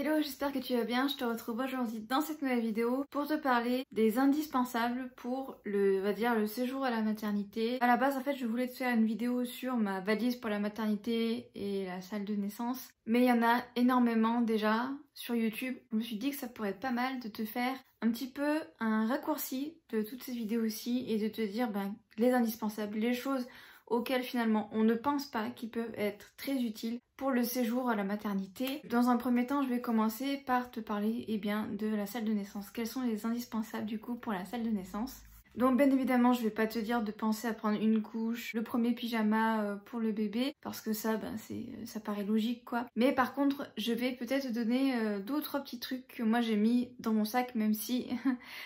Hello, j'espère que tu vas bien. Je te retrouve aujourd'hui dans cette nouvelle vidéo pour te parler des indispensables pour le séjour à la maternité. À la base, en fait, je voulais te faire une vidéo sur ma valise pour la maternité et la salle de naissance. Mais il y en a énormément déjà sur YouTube. Je me suis dit que ça pourrait être pas mal de te faire un petit peu un raccourci de toutes ces vidéos aussi et de te dire les indispensables, les choses auxquelles finalement on ne pense pas qui peuvent être très utiles pour le séjour à la maternité. Dans un premier temps, je vais commencer par te parler de la salle de naissance. Quels sont les indispensables du coup pour la salle de naissance? Donc bien évidemment, je vais pas te dire de penser à prendre une couche, le premier pyjama pour le bébé, parce que ça paraît logique quoi. Mais par contre, je vais peut-être te donner d'autres petits trucs que moi j'ai mis dans mon sac, même si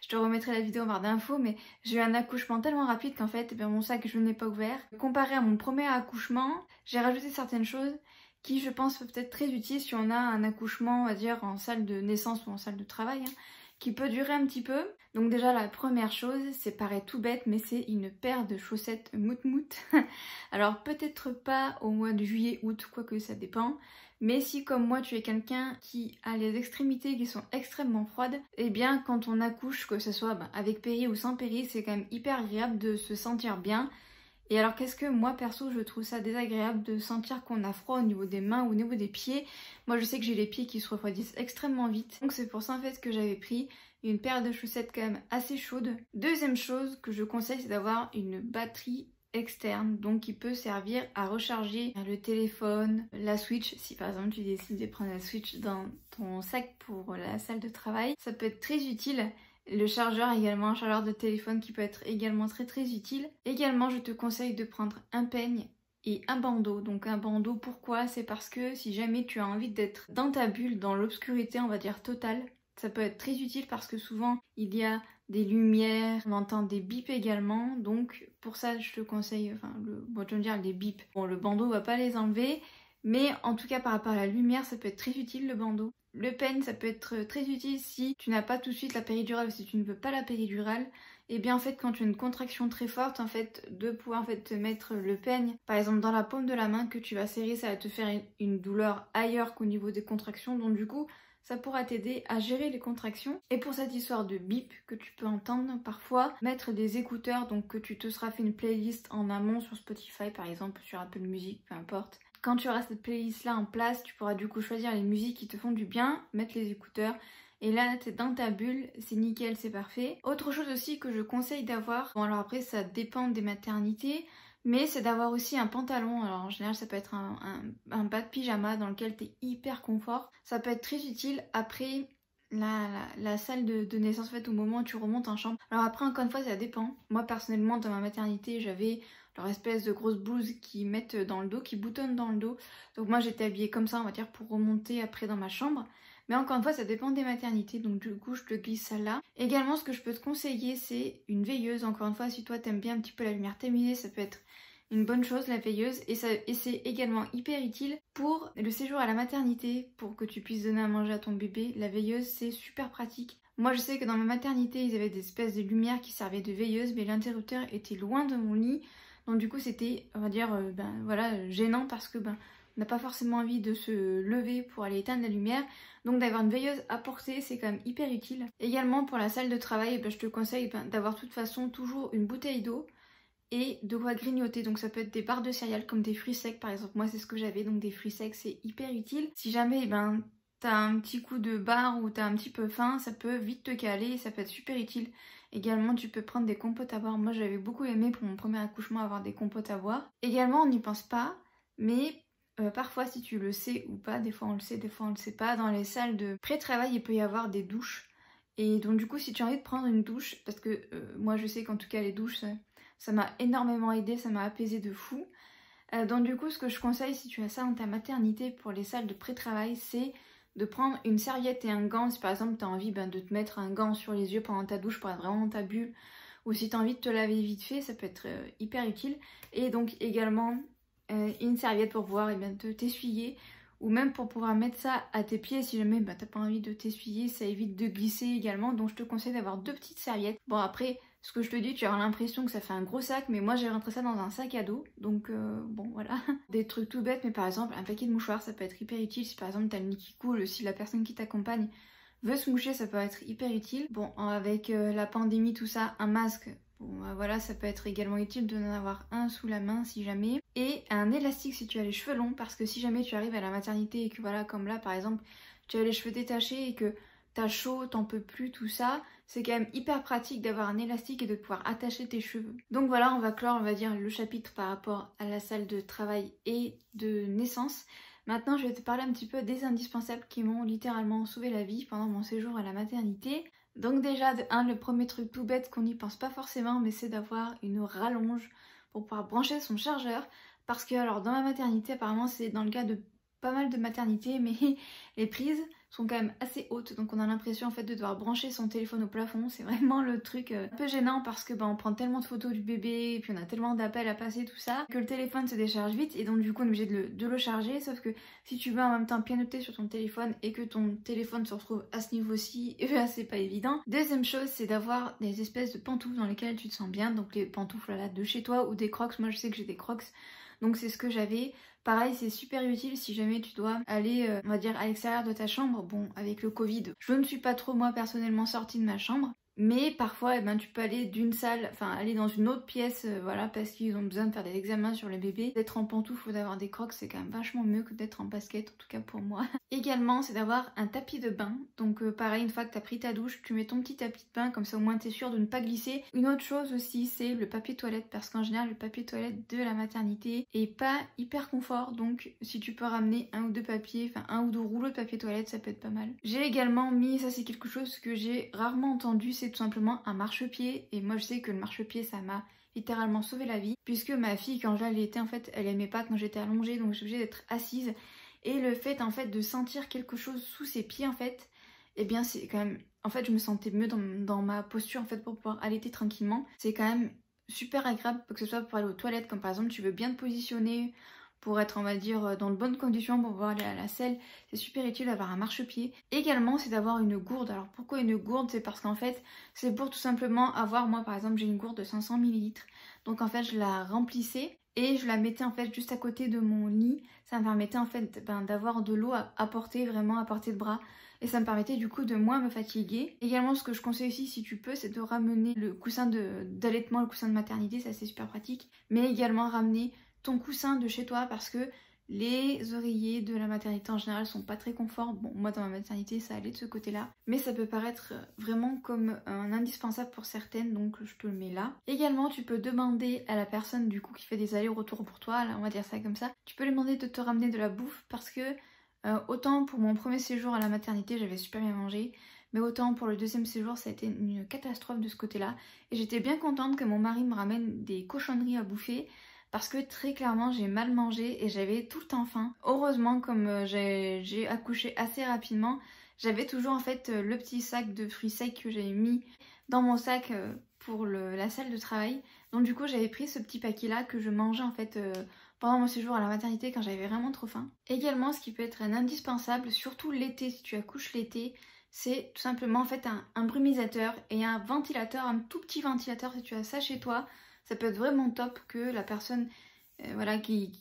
je te remettrai la vidéo en barre d'infos, mais j'ai eu un accouchement tellement rapide qu'en fait, mon sac je ne l'ai pas ouvert. Comparé à mon premier accouchement, j'ai rajouté certaines choses qui je pense peuvent être très utiles si on a un accouchement, on va dire, en salle de naissance ou en salle de travail, qui peut durer un petit peu. Donc déjà la première chose, c'est paraît tout bête, mais c'est une paire de chaussettes mout-mout. Alors peut-être pas au mois de juillet, août, quoique ça dépend. Mais si comme moi tu es quelqu'un qui a les extrémités qui sont extrêmement froides, et bien quand on accouche, que ce soit avec péri ou sans péri, c'est quand même hyper agréable de se sentir bien. Et alors qu'est-ce que moi perso je trouve ça désagréable de sentir qu'on a froid au niveau des mains ou au niveau des pieds. Moi je sais que j'ai les pieds qui se refroidissent extrêmement vite. Donc c'est pour ça en fait que j'avais pris une paire de chaussettes quand même assez chaude. Deuxième chose que je conseille, c'est d'avoir une batterie externe, donc qui peut servir à recharger le téléphone, la Switch, si par exemple tu décides de prendre la Switch dans ton sac pour la salle de travail. Ça peut être très utile. Le chargeur également, un chargeur de téléphone qui peut être également très utile. Également, je te conseille de prendre un peigne et un bandeau. Donc un bandeau, pourquoi? C'est parce que si jamais tu as envie d'être dans ta bulle, dans l'obscurité on va dire totale, ça peut être très utile parce que souvent il y a des lumières, on entend des bips également. Donc pour ça je te conseille, les bips. Bon, le bandeau va pas les enlever, mais en tout cas par rapport à la lumière ça peut être très utile le bandeau. Le peigne, ça peut être très utile si tu n'as pas tout de suite la péridurale, si tu ne veux pas la péridurale. Et bien en fait quand tu as une contraction très forte, en fait de pouvoir te mettre le peigne par exemple dans la paume de la main que tu vas serrer, ça va te faire une douleur ailleurs qu'au niveau des contractions. Donc du coup ça pourra t'aider à gérer les contractions. Et pour cette histoire de bip que tu peux entendre parfois, mettre des écouteurs, donc que tu te seras fait une playlist en amont sur Spotify par exemple, sur Apple Music, peu importe. Quand tu auras cette playlist là en place, tu pourras du coup choisir les musiques qui te font du bien, mettre les écouteurs. Et là, t'es dans ta bulle, c'est nickel, c'est parfait. Autre chose aussi que je conseille d'avoir, bon alors après ça dépend des maternités, mais c'est d'avoir aussi un pantalon. Alors en général ça peut être un bas de pyjama dans lequel t'es hyper confort. Ça peut être très utile après la salle de naissance, en fait, au moment où tu remontes en chambre. Alors après encore une fois ça dépend. Moi personnellement dans ma maternité j'avais leur espèce de grosse blouse qui mettent dans le dos, qui boutonnent dans le dos. Donc moi j'étais habillée comme ça on va dire pour remonter après dans ma chambre. Mais encore une fois ça dépend des maternités, donc du coup je te glisse ça là. Également ce que je peux te conseiller c'est une veilleuse. Encore une fois si toi t'aimes bien un petit peu la lumière tamisée, ça peut être une bonne chose la veilleuse. Et c'est également hyper utile pour le séjour à la maternité, pour que tu puisses donner à manger à ton bébé. La veilleuse c'est super pratique. Moi je sais que dans ma maternité ils avaient des espèces de lumières qui servaient de veilleuse, mais l'interrupteur était loin de mon lit. Donc du coup c'était, on va dire, gênant parce que on n'a pas forcément envie de se lever pour aller éteindre la lumière. Donc d'avoir une veilleuse à portée, c'est quand même hyper utile. Également pour la salle de travail, je te conseille d'avoir de toute façon toujours une bouteille d'eau et de quoi grignoter. Donc ça peut être des barres de céréales comme des fruits secs par exemple. Moi c'est ce que j'avais, donc des fruits secs c'est hyper utile. Si jamais t'as un petit coup de barre ou t'as un petit peu faim, ça peut vite te caler et ça peut être super utile. Également tu peux prendre des compotes à boire. Moi j'avais beaucoup aimé pour mon premier accouchement avoir des compotes à boire. Également on n'y pense pas, mais parfois si tu le sais ou pas, des fois on le sait, des fois on le sait pas, dans les salles de pré-travail il peut y avoir des douches. Et donc du coup si tu as envie de prendre une douche, parce que moi je sais qu'en tout cas les douches ça m'a énormément aidé, ça m'a apaisé de fou. Donc du coup ce que je conseille si tu as ça dans ta maternité pour les salles de pré-travail, c'est de prendre une serviette et un gant. Si par exemple tu as envie de te mettre un gant sur les yeux pendant ta douche pour être vraiment dans ta bulle, ou si tu as envie de te laver vite fait, ça peut être hyper utile. Et donc également une serviette pour pouvoir t'essuyer, ou même pour pouvoir mettre ça à tes pieds si jamais t'as pas envie de t'essuyer, ça évite de glisser également. Donc je te conseille d'avoir 2 petites serviettes. Bon après ce que je te dis, tu auras l'impression que ça fait un gros sac, mais moi j'ai rentré ça dans un sac à dos, donc bon voilà. des trucs tout bêtes, mais par exemple un paquet de mouchoirs ça peut être hyper utile si par exemple t'as le nez qui coule, si la personne qui t'accompagne veut se moucher, ça peut être hyper utile. Bon, avec la pandémie, tout ça, un masque, bon bah voilà, ça peut être également utile de n'en avoir un sous la main si jamais. Et un élastique si tu as les cheveux longs, parce que si jamais tu arrives à la maternité et que voilà, comme là par exemple, tu as les cheveux détachés et que t'as chaud, t'en peux plus, tout ça, c'est quand même hyper pratique d'avoir un élastique et de pouvoir attacher tes cheveux. Donc voilà, on va clore, on va dire, le chapitre par rapport à la salle de travail et de naissance. Maintenant, je vais te parler un petit peu des indispensables qui m'ont littéralement sauvé la vie pendant mon séjour à la maternité. Donc déjà, de 1, le premier truc tout bête qu'on n'y pense pas forcément, mais c'est d'avoir une rallonge pour pouvoir brancher son chargeur. Parce que, alors, dans ma maternité, apparemment, c'est dans le cas de pas mal de maternités, mais les prises sont quand même assez hautes, donc on a l'impression en fait de devoir brancher son téléphone au plafond. C'est vraiment le truc un peu gênant parce que on prend tellement de photos du bébé et puis on a tellement d'appels à passer, tout ça, que le téléphone se décharge vite et donc du coup on est obligé de le charger. Sauf que si tu veux en même temps pianoter sur ton téléphone et que ton téléphone se retrouve à ce niveau-ci, c'est pas évident. Deuxième chose, c'est d'avoir des espèces de pantoufles dans lesquelles tu te sens bien, donc les pantoufles là de chez toi ou des crocs. Moi je sais que j'ai des crocs, donc c'est ce que j'avais. Pareil, c'est super utile si jamais tu dois aller, on va dire, à l'extérieur de ta chambre. Bon, avec le Covid, je ne suis pas trop, moi, personnellement, sortie de ma chambre. Mais parfois, tu peux aller d'une salle, enfin aller dans une autre pièce, voilà, parce qu'ils ont besoin de faire des examens sur le bébé. D'être en pantoufles ou d'avoir des crocs, c'est quand même vachement mieux que d'être en basket, en tout cas pour moi. Également, c'est d'avoir un tapis de bain. Donc pareil, une fois que tu as pris ta douche, tu mets ton petit tapis de bain, comme ça au moins tu es sûr de ne pas glisser. Une autre chose aussi, c'est le papier toilette, parce qu'en général, le papier toilette de la maternité est pas hyper confort. Donc si tu peux ramener un ou deux papiers, enfin un ou deux rouleaux de papier toilette, ça peut être pas mal. J'ai également mis, ça c'est quelque chose que j'ai rarement entendu, c'est tout simplement un marchepied. Et moi je sais que le marchepied ça m'a littéralement sauvé la vie, puisque ma fille quand je l'allaitais en fait elle aimait pas quand j'étais allongée, donc j'étais obligée d'être assise. Et le fait en fait de sentir quelque chose sous ses pieds en fait, eh bien c'est quand même, en fait je me sentais mieux dans ma posture en fait pour pouvoir allaiter tranquillement. C'est quand même super agréable, que ce soit pour aller aux toilettes, comme par exemple tu veux bien te positionner pour être, on va dire, dans de bonnes conditions pour pouvoir aller à la selle. C'est super utile d'avoir un marchepied. Également, c'est d'avoir une gourde. Alors pourquoi une gourde? C'est parce qu'en fait, c'est pour tout simplement avoir, moi par exemple, j'ai une gourde de 500 ml. Donc en fait, je la remplissais et je la mettais en fait juste à côté de mon lit. Ça me permettait en fait d'avoir de l'eau à porter, vraiment à portée de bras. Et ça me permettait du coup de moins me fatiguer. Également, ce que je conseille aussi si tu peux, c'est de ramener le coussin d'allaitement, le coussin de maternité, ça c'est super pratique. Mais également ramener ton coussin de chez toi, parce que les oreillers de la maternité en général sont pas très confort. Bon, moi dans ma maternité ça allait de ce côté là, mais ça peut paraître vraiment comme un indispensable pour certaines, donc je te le mets là. Également tu peux demander à la personne du coup qui fait des allers-retours pour toi, là on va dire ça comme ça, tu peux lui demander de te ramener de la bouffe, parce que autant pour mon premier séjour à la maternité j'avais super bien mangé, mais autant pour le deuxième séjour ça a été une catastrophe de ce côté là, et j'étais bien contente que mon mari me ramène des cochonneries à bouffer, parce que très clairement j'ai mal mangé et j'avais tout le temps faim. Heureusement, comme j'ai accouché assez rapidement, j'avais toujours en fait le petit sac de fruits secs que j'avais mis dans mon sac pour la salle de travail. Donc du coup j'avais pris ce petit paquet là que je mangeais en fait pendant mon séjour à la maternité quand j'avais vraiment trop faim. Également, ce qui peut être un indispensable, surtout l'été, si tu accouches l'été, c'est tout simplement en fait un brumisateur et un ventilateur, un tout petit ventilateur si tu as ça chez toi. Ça peut être vraiment top que la personne voilà, qui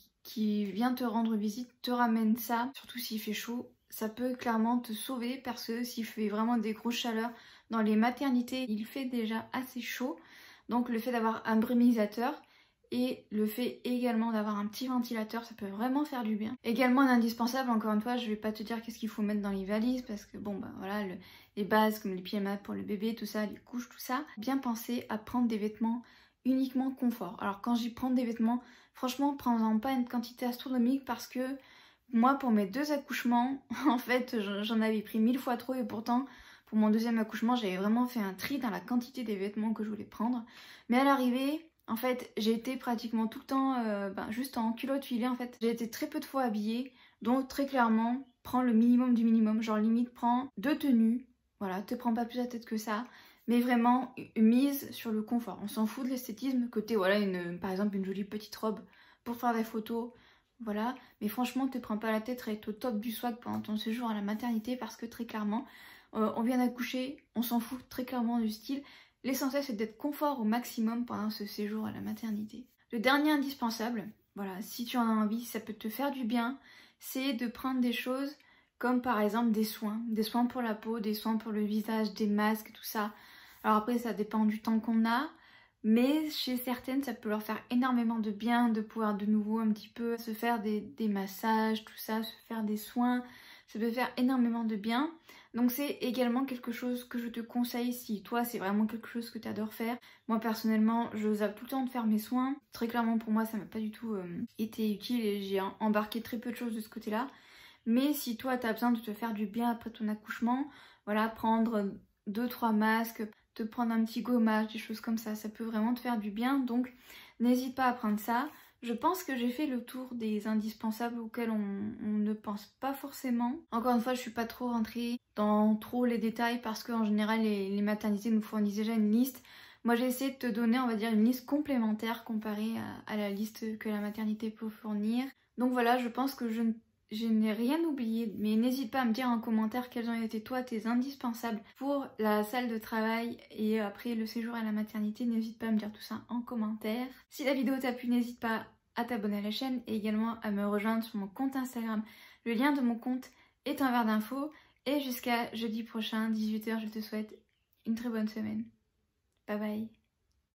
vient te rendre visite te ramène ça, surtout s'il fait chaud. Ça peut clairement te sauver, parce que s'il fait vraiment des grosses chaleurs dans les maternités, il fait déjà assez chaud. Donc le fait d'avoir un brumisateur et le fait également d'avoir un petit ventilateur, ça peut vraiment faire du bien. Également un indispensable, encore une fois, je vais pas te dire qu'est-ce qu'il faut mettre dans les valises, parce que bon bah voilà, les bases comme les pyjamas pour le bébé, tout ça, les couches, tout ça. Bien penser à prendre des vêtements uniquement confort. Alors quand j'y prends des vêtements, franchement prends-en pas une quantité astronomique, parce que moi pour mes 2 accouchements, en fait j'en avais pris 1000 fois trop, et pourtant pour mon deuxième accouchement j'avais vraiment fait un tri dans la quantité des vêtements que je voulais prendre. Mais à l'arrivée, en fait j'ai été pratiquement tout le temps juste en culotte filée en fait. J'ai été très peu de fois habillée, donc très clairement prends le minimum du minimum, genre limite prends 2 tenues, voilà, te prends pas plus la tête que ça. Mais vraiment, mise sur le confort. On s'en fout de l'esthétisme, côté voilà, par exemple une jolie petite robe pour faire des photos, voilà. Mais franchement, te prends pas la tête à être au top du swag pendant ton séjour à la maternité, parce que très clairement, on vient d'accoucher, on s'en fout très clairement du style. L'essentiel c'est d'être confort au maximum pendant ce séjour à la maternité. Le dernier indispensable, voilà, si tu en as envie, ça peut te faire du bien, c'est de prendre des choses comme par exemple des soins pour la peau, des soins pour le visage, des masques, tout ça. Alors après ça dépend du temps qu'on a, mais chez certaines ça peut leur faire énormément de bien de pouvoir de nouveau un petit peu se faire des massages, tout ça, se faire des soins, ça peut faire énormément de bien. Donc c'est également quelque chose que je te conseille si toi c'est vraiment quelque chose que tu adores faire. Moi personnellement je zappe tout le temps de faire mes soins, très clairement pour moi ça m'a pas du tout été utile et j'ai embarqué très peu de choses de ce côté là. Mais si toi tu as besoin de te faire du bien après ton accouchement, voilà, prendre 2-3 masques, te prendre un petit gommage, des choses comme ça peut vraiment te faire du bien, donc n'hésite pas à prendre ça. Je pense que j'ai fait le tour des indispensables auxquels on ne pense pas forcément. Encore une fois, je suis pas trop rentrée dans trop les détails parce qu'en général les maternités nous fournissent déjà une liste. Moi j'ai essayé de te donner, on va dire, une liste complémentaire comparée à la liste que la maternité peut fournir. Donc voilà, je pense que je n'ai rien oublié, mais n'hésite pas à me dire en commentaire quels ont été toi tes indispensables pour la salle de travail et après le séjour à la maternité. N'hésite pas à me dire tout ça en commentaire. Si la vidéo t'a plu, n'hésite pas à t'abonner à la chaîne et également à me rejoindre sur mon compte Instagram. Le lien de mon compte est en barre d'infos. Et jusqu'à jeudi prochain, 18 h, je te souhaite une très bonne semaine. Bye bye.